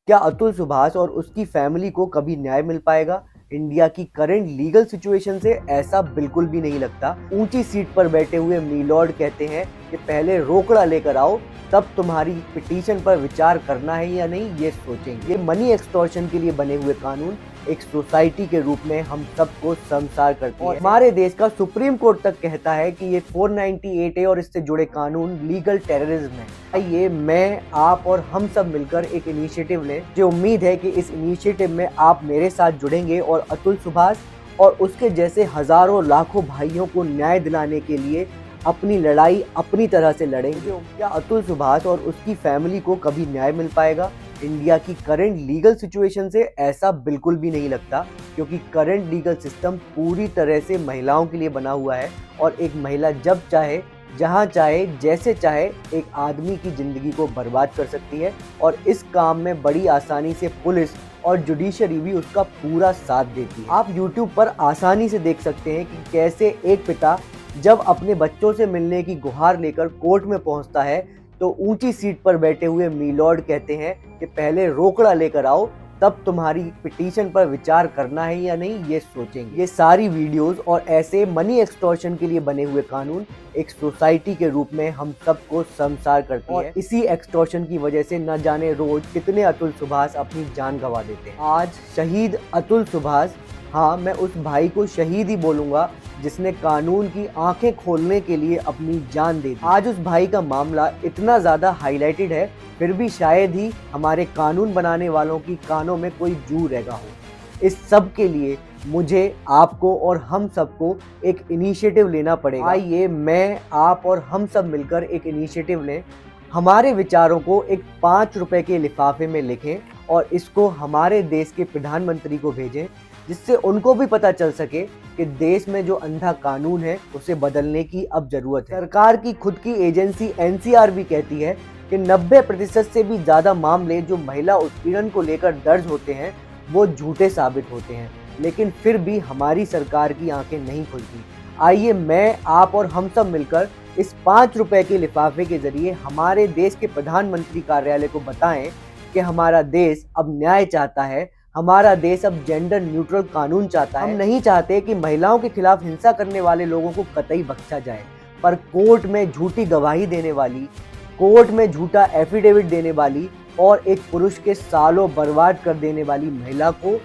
क्या अतुल सुभाष और उसकी फैमिली को कभी न्याय मिल पाएगा? इंडिया की करंट लीगल सिचुएशन से ऐसा बिल्कुल भी नहीं लगता। ऊंची सीट पर बैठे हुए मीलॉर्ड कहते हैं कि पहले रोकड़ा लेकर आओ, तब तुम्हारी पिटीशन पर विचार करना है या नहीं ये सोचेंगे। ये मनी एक्सटॉर्शन के लिए बने हुए कानून एक सोसाइटी के रूप में हम सबको शर्मसार करते हैं। हमारे देश का सुप्रीम कोर्ट तक कहता है कि ये 498 और इससे जुड़े कानून लीगल टेररिज्म है। आइए मैं, आप और हम सब मिलकर एक इनिशिएटिव लें। मुझे उम्मीद है कि इस इनिशिएटिव में आप मेरे साथ जुड़ेंगे और अतुल सुभाष और उसके जैसे हजारों लाखों भाइयों को न्याय दिलाने के लिए अपनी लड़ाई अपनी तरह से लड़ेंगे। क्या अतुल सुभाष और उसकी फैमिली को कभी न्याय मिल पाएगा? इंडिया की करंट लीगल सिचुएशन से ऐसा बिल्कुल भी नहीं लगता, क्योंकि करंट लीगल सिस्टम पूरी तरह से महिलाओं के लिए बना हुआ है और एक महिला जब चाहे, जहां चाहे, जैसे चाहे एक आदमी की जिंदगी को बर्बाद कर सकती है। और इस काम में बड़ी आसानी से पुलिस और जुडिशरी भी उसका पूरा साथ देती है। आप YouTube पर आसानी से देख सकते हैं कि कैसे एक पिता जब अपने बच्चों से मिलने की गुहार लेकर कोर्ट में पहुंचता है तो ऊंची सीट पर बैठे हुए मीलॉर्ड कहते हैं कि पहले रोकड़ा लेकर आओ, तब तुम्हारी पिटीशन पर विचार करना है या नहीं ये सोचेंगे। ये सारी वीडियोस और ऐसे मनी एक्सटॉर्शन के लिए बने हुए कानून एक सोसाइटी के रूप में हम सबको शर्मसार करती है। इसी एक्सटॉर्शन की वजह से न जाने रोज कितने अतुल सुभाष अपनी जान गंवा देते हैं। आज शहीद अतुल सुभाष, हाँ मैं उस भाई को शहीद ही बोलूंगा जिसने कानून की आंखें खोलने के लिए अपनी जान दे दी। आज उस भाई का मामला इतना ज्यादा हाईलाइटेड है, फिर भी शायद ही हमारे कानून बनाने वालों की कानों में कोई जू रहेगा हो। इस सब के लिए मुझे, आपको और हम सबको एक इनिशिएटिव लेना पड़ेगा। आइए मैं, आप और हम सब मिलकर एक इनिशिएटिव लें। हमारे विचारों को एक 5 रुपए के लिफाफे में लिखें और इसको हमारे देश के प्रधानमंत्री को भेजें, जिससे उनको भी पता चल सके कि देश में जो अंधा कानून है उसे बदलने की अब जरूरत है। सरकार की खुद की एजेंसी NCR भी कहती है कि 90% से भी ज्यादा मामले जो महिला उत्पीड़न को लेकर दर्ज होते हैं वो झूठे साबित होते हैं, लेकिन फिर भी हमारी सरकार की आंखें नहीं खुलती। आइए मैं, आप और हम सब मिलकर इस 5 रुपए के लिफाफे के जरिए हमारे देश के प्रधानमंत्री कार्यालय को बताएं कि हमारा देश अब न्याय चाहता है, हमारा देश अब जेंडर न्यूट्रल कानून चाहता है। हम नहीं चाहते कि महिलाओं के खिलाफ हिंसा करने वाले लोगों को कतई बख्शा जाए, पर कोर्ट में झूठी गवाही देने वाली, कोर्ट में झूठा एफिडेविट देने वाली और एक पुरुष के सालों बर्बाद कर देने वाली महिला को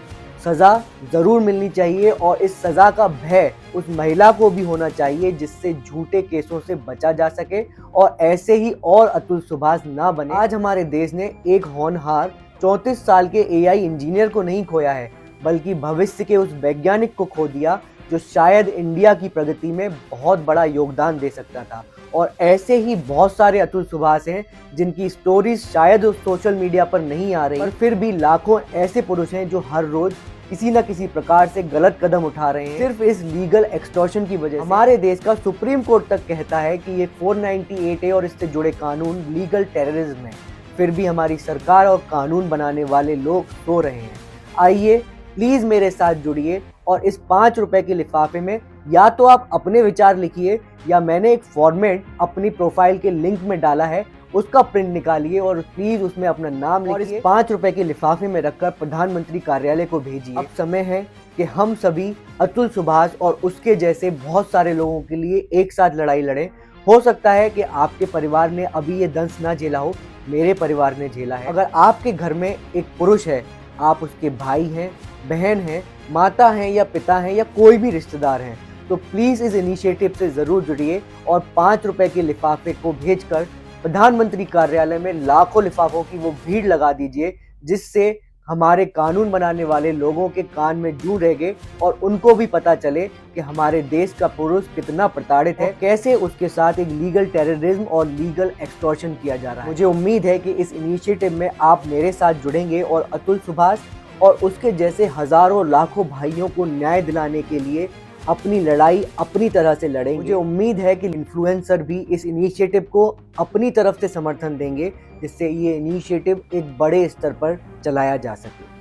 सजा जरूर मिलनी चाहिए। और इस सजा का भय उस महिला को भी होना चाहिए, जिससे झूठे केसों से बचा जा सके और ऐसे ही और अतुल सुभाष ना बने। आज हमारे देश ने एक होनहार 34 साल के AI इंजीनियर को नहीं खोया है, बल्कि भविष्य के उस वैज्ञानिक को खो दिया जो शायद इंडिया की प्रगति में बहुत बड़ा योगदान दे सकता था। और ऐसे ही बहुत सारे अतुल सुभाष हैं जिनकी स्टोरीज शायद उस सोशल मीडिया पर नहीं आ रही, पर फिर भी लाखों ऐसे पुरुष हैं जो हर रोज किसी न किसी प्रकार से गलत कदम उठा रहे हैं सिर्फ इस लीगल एक्सटॉर्शन की वजह से। हमारे देश का सुप्रीम कोर्ट तक कहता है कि ये 498 और इससे जुड़े कानून लीगल टेररिज्म है, फिर भी हमारी सरकार और कानून बनाने वाले लोग सो रहे हैं। आइए प्लीज मेरे साथ जुड़िए और इस 5 रुपए के लिफाफे में या तो आप अपने विचार लिखिए, या मैंने एक फॉर्मेट अपनी प्रोफाइल के लिंक में डाला है उसका प्रिंट निकालिए और प्लीज उसमें अपना नाम लिखिए और इस 5 रुपए के लिफाफे में रखकर प्रधानमंत्री कार्यालय को भेजिए। अब समय है कि हम सभी अतुल सुभाष और उसके जैसे बहुत सारे लोगों के लिए एक साथ लड़ाई लड़ें। हो सकता है कि आपके परिवार ने अभी ये दंश ना झेला हो, मेरे परिवार ने झेला है। अगर आपके घर में एक पुरुष है, आप उसके भाई हैं, बहन हैं, माता हैं या पिता हैं या कोई भी रिश्तेदार हैं, तो प्लीज इस इनिशिएटिव से जरूर जुड़िए और 5 रुपए के लिफाफे को भेजकर प्रधानमंत्री कार्यालय में लाखों लिफाफों की वो भीड़ लगा दीजिए, जिससे हमारे कानून बनाने वाले लोगों के कान में जू रहेंगे और उनको भी पता चले कि हमारे देश का पुरुष कितना प्रताड़ित है, कैसे उसके साथ एक लीगल टेररिज्म और लीगल एक्सटॉर्शन किया जा रहा है। मुझे उम्मीद है कि इस इनिशिएटिव में आप मेरे साथ जुड़ेंगे और अतुल सुभाष और उसके जैसे हजारों लाखों भाइयों को न्याय दिलाने के लिए अपनी लड़ाई अपनी तरह से लड़ेंगे। मुझे उम्मीद है कि इन्फ्लुएंसर भी इस इनिशिएटिव को अपनी तरफ से समर्थन देंगे, जिससे ये इनिशिएटिव एक बड़े स्तर पर चलाया जा सके।